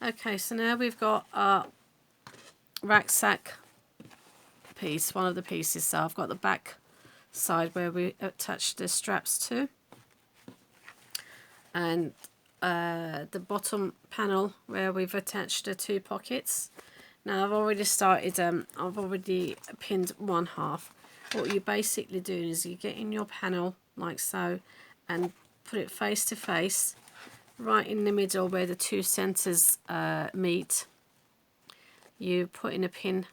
Okay, so now we've got our rucksack piece, one of the pieces. So I've got the back side where we attach the straps to, and the bottom panel where we've attached the 2 pockets. Now I've already started, I've already pinned one half. What you're basically doing is you get in your panel like so and put it face to face, right in the middle where the 2 centres meet. You put in a pin,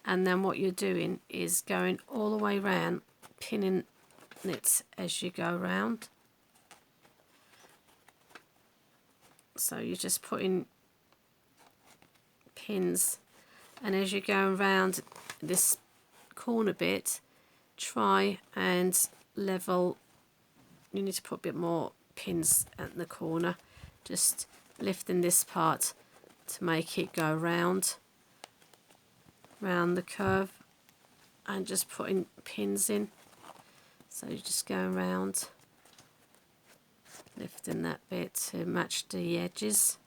and then what you're doing is going all the way around, pinning it as you go round. So you're just putting pins, and as you're going around this corner bit, try and level. You need to put a bit more pins at the corner, just lifting this part to make it go round the curve, and just putting pins in. So you're just going around, lifting that bit to match the edges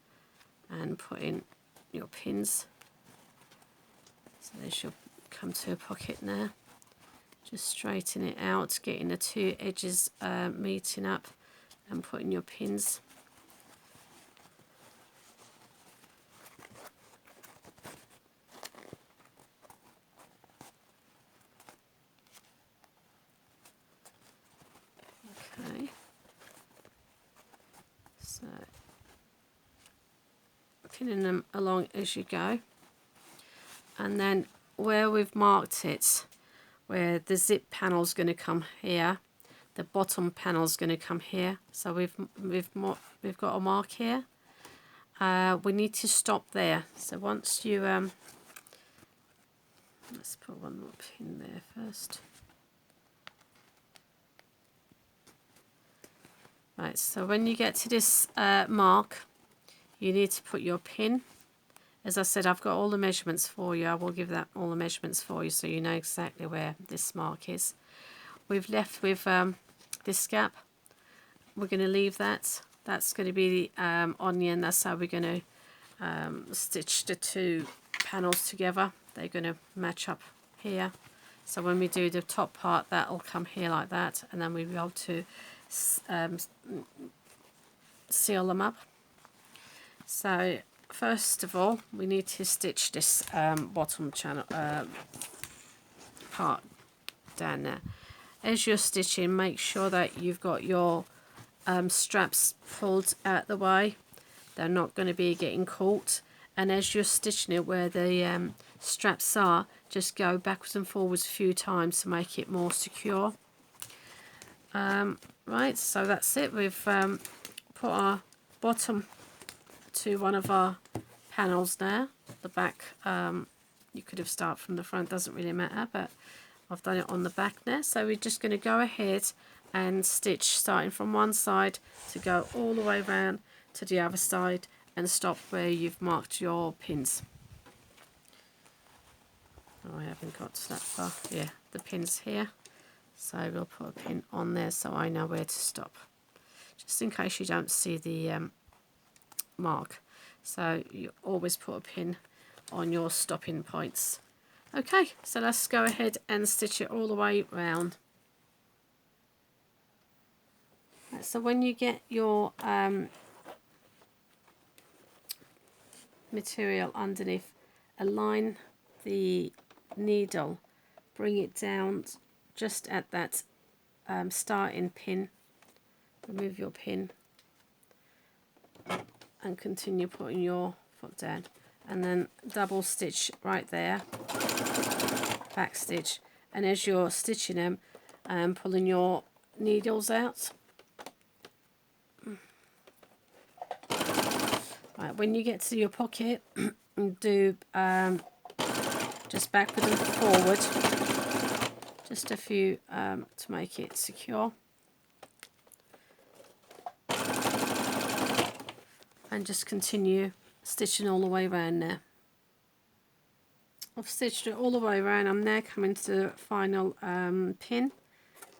and putting your pins. So this you'll come to a pocket now. Just straighten it out, getting the 2 edges meeting up and putting your pins. Okay. So pinning them along as you go, and then where we've marked it, where the zip panel's going to come here, the bottom panel's going to come here. So we've got a mark here. We need to stop there. So once you let's put one more pin there first. Right, so when you get to this mark, you need to put your pin. As I said, I've got all the measurements for you. I will give that all the measurements for you so you know exactly where this mark is. We've left with this gap. We're going to leave that. That's going to be the onion. That's how we're going to stitch the 2 panels together. They're going to match up here. So when we do the top part, that'll come here like that, and then we'll be able to seal them up. So first of all, we need to stitch this bottom channel part down there. As you're stitching, make sure that you've got your straps pulled out the way. They're not going to be getting caught. And as you're stitching it where the straps are, just go backwards and forwards a few times to make it more secure. Right, so that's it. We've put our bottom to one of our panels there. The back, you could have started from the front, doesn't really matter, but I've done it on the back there. So we're just going to go ahead and stitch starting from one side to go all the way around to the other side and stop where you've marked your pins. Oh, I haven't got to that far. Yeah, the pin's here. So we'll put a pin on there so I know where to stop, just in case you don't see the mark. So you always put a pin on your stopping points. Okay, so let's go ahead and stitch it all the way round. Right, so when you get your material underneath, align the needle, bring it down just at that starting pin, remove your pin and continue putting your foot down, and then double stitch right there, back stitch, and as you're stitching them, pulling your needles out. Right, when you get to your pocket, do just backward and forward, just a few to make it secure, and just continue stitching all the way around there. I've stitched it all the way around. I'm now coming to the final pin.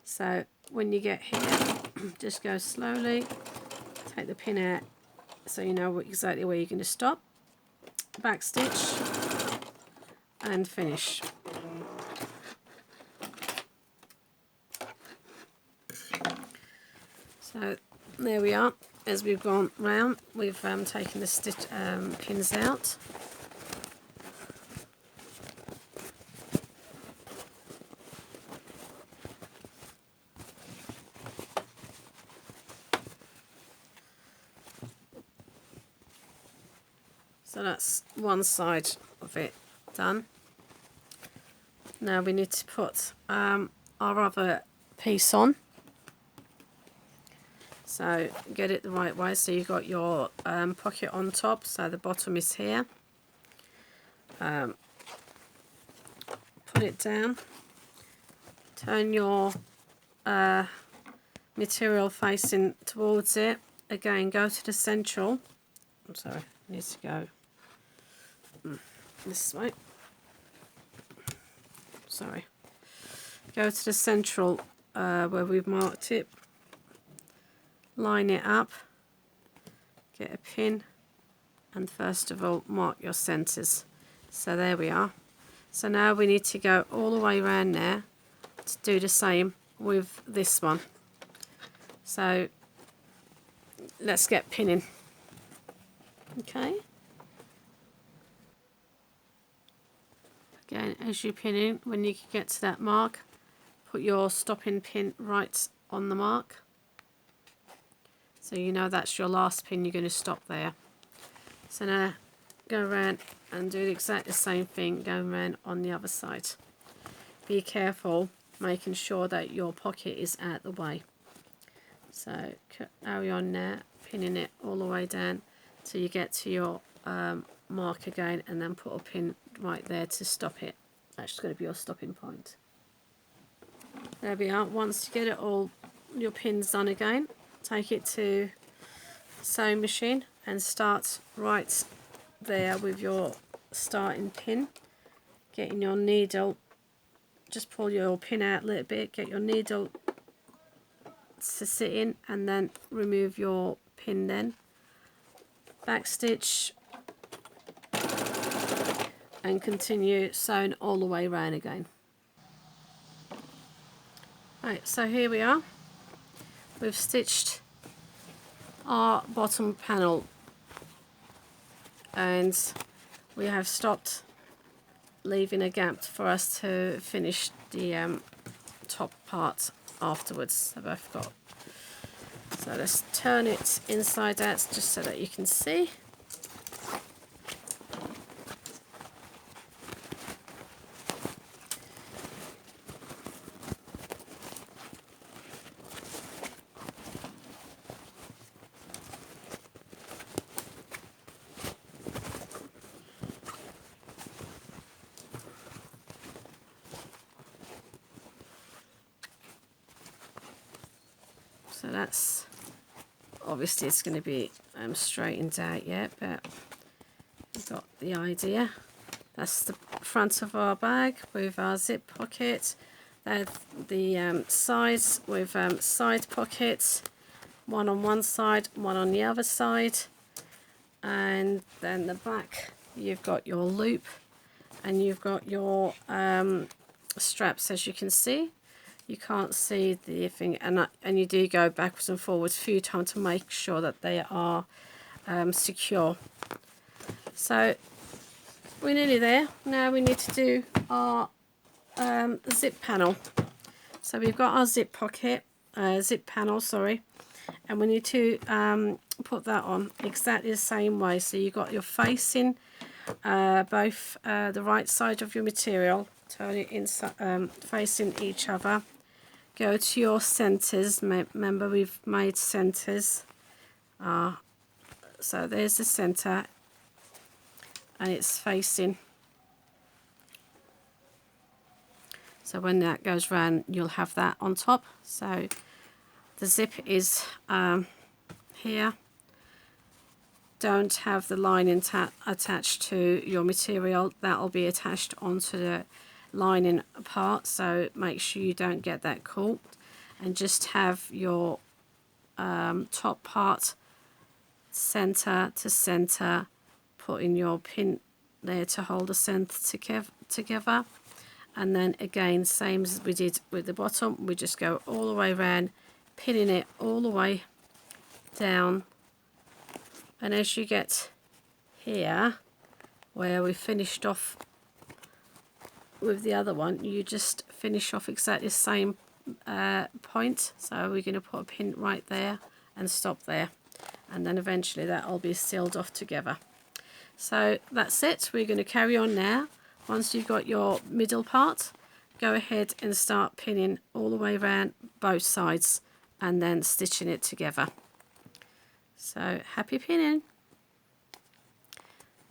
So when you get here, just go slowly, take the pin out so you know exactly where you're going to stop, back stitch and finish. So there we are. As we've gone round, we've taken the pins out. So that's one side of it done. Now we need to put our other piece on. So get it the right way. So you've got your pocket on top, so the bottom is here. Put it down. Turn your material facing towards it. Again, go to the central. I'm sorry, it needs to go this way. Sorry. Go to the central where we've marked it. Line it up. Get a pin. And first of all, mark your centres. So there we are. So now we need to go all the way around there to do the same with this one. So let's get pinning. Okay. Again, as you pin in, when you get to that mark, put your stopping pin right on the mark. So you know that's your last pin, you're going to stop there. So now go around and do exactly the same thing going around on the other side. Be careful making sure that your pocket is out the way. So carry on there, pinning it all the way down till you get to your mark again, and then put a pin right there to stop it. That's going to be your stopping point. There we are. Once you get it all, your pins done again, take it to the sewing machine and start right there with your starting pin. Getting your needle, just pull your pin out a little bit, get your needle to sit in, and then remove your pin then. Back stitch and continue sewing all the way around again. Right, so here we are. We've stitched our bottom panel and we have stopped, leaving a gap for us to finish the top part afterwards. Have I forgot? So let's turn it inside out just so that you can see. So that's, obviously it's going to be straightened out yet, but you've got the idea. That's the front of our bag with our zip pocket. The sides with side pockets, one on one side, one on the other side, and then the back you've got your loop and you've got your straps. As you can see, you can't see the thing, and you do go backwards and forwards a few times to make sure that they are secure. So we're nearly there. Now we need to do our zip panel. So we've got our zip pocket, zip panel, sorry, and we need to put that on exactly the same way. So you've got your facing both the right side of your material, turn it inside, facing each other. Go to your centres. Remember, we've made centres. So there's the centre, and it's facing. So when that goes round, you'll have that on top. So the zip is here. Don't have the lining attached to your material. That'll be attached onto the lining part, so make sure you don't get that caught, and just have your top part center to center, putting your pin there to hold the center together. And then again, same as we did with the bottom, we just go all the way around, pinning it all the way down. And as you get here, where we finished off with the other one, you just finish off exactly the same point. So we're going to put a pin right there and stop there, and then eventually that will be sealed off together. So that's it. We're going to carry on now. Once you've got your middle part, go ahead and start pinning all the way around both sides and then stitching it together. So happy pinning.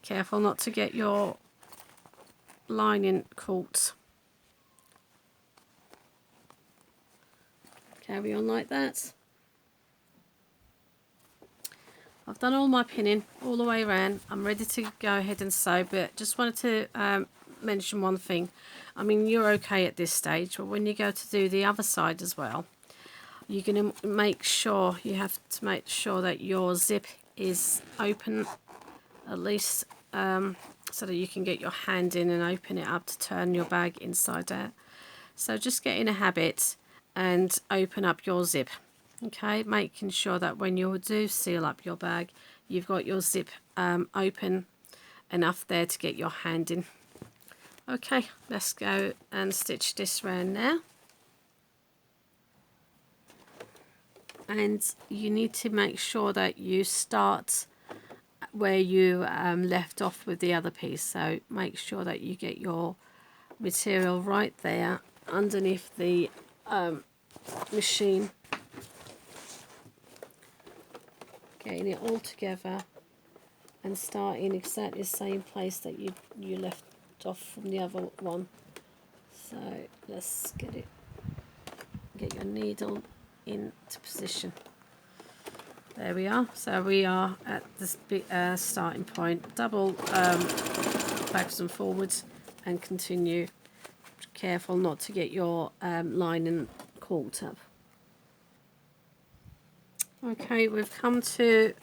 Careful not to get your lining caught. Carry on like that. I've done all my pinning all the way around. I'm ready to go ahead and sew, but just wanted to mention one thing. I mean, you're okay at this stage, but when you go to do the other side as well, you're going to make sure, you have to make sure that your zip is open, at least so that you can get your hand in and open it up to turn your bag inside out. So just get in a habit and open up your zip. Okay, making sure that when you do seal up your bag, you've got your zip open enough there to get your hand in. Okay, let's go and stitch this round now. And you need to make sure that you start where you left off with the other piece. So make sure that you get your material right there underneath the machine. Getting it all together and starting exactly the same place that you left off from the other one. So let's get your needle into position. There we are. So we are at this starting point. Double backwards and forwards and continue. Careful not to get your lining caught up. Okay, we've come to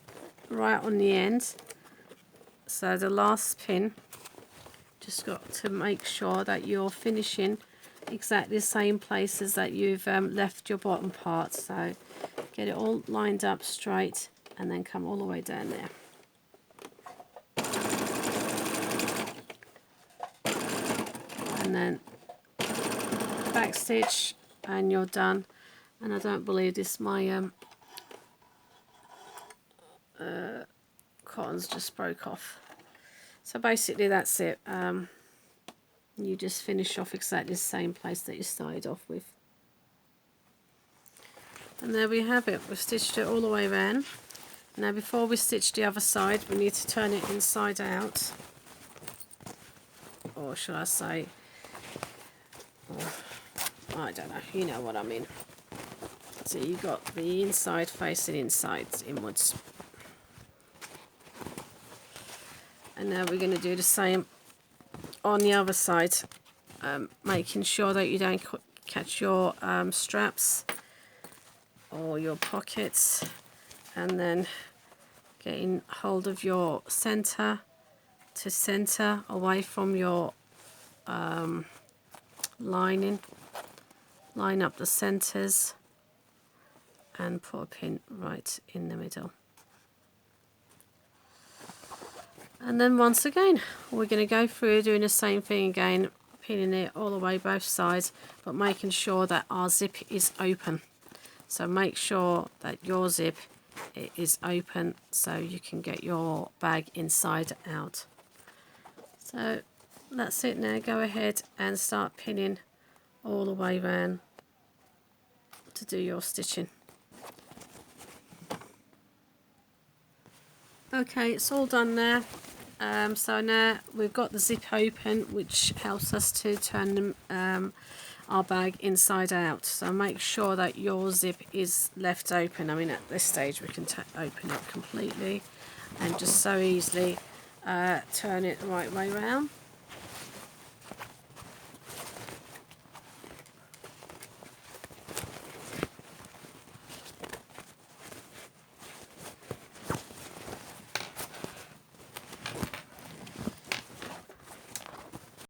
right on the end. So the last pin, just got to make sure that you're finishing exactly the same places that you've left your bottom part. So get it all lined up straight and then come all the way down there. And then back stitch and you're done. And I don't believe this, my cotton's just broke off. So basically that's it. You just finish off exactly the same place that you started off with. And there we have it. We've stitched it all the way around. Now before we stitch the other side, we need to turn it inside out. Or should I say, I don't know, you know what I mean. So you got the inside facing inside, inwards. And now we're going to do the same on the other side, making sure that you don't catch your straps or your pockets, and then getting hold of your center to center away from your lining. Line up the centers and put a pin right in the middle. And then once again, we're going to go through doing the same thing again, pinning it all the way both sides, but making sure that our zip is open. So make sure that your zip is open so you can get your bag inside out. So that's it now. Go ahead and start pinning all the way around to do your stitching. Okay, it's all done there. So now we've got the zip open, which helps us to turn our bag inside out. So make sure that your zip is left open. I mean, at this stage we can open it completely and just so easily turn it the right way around.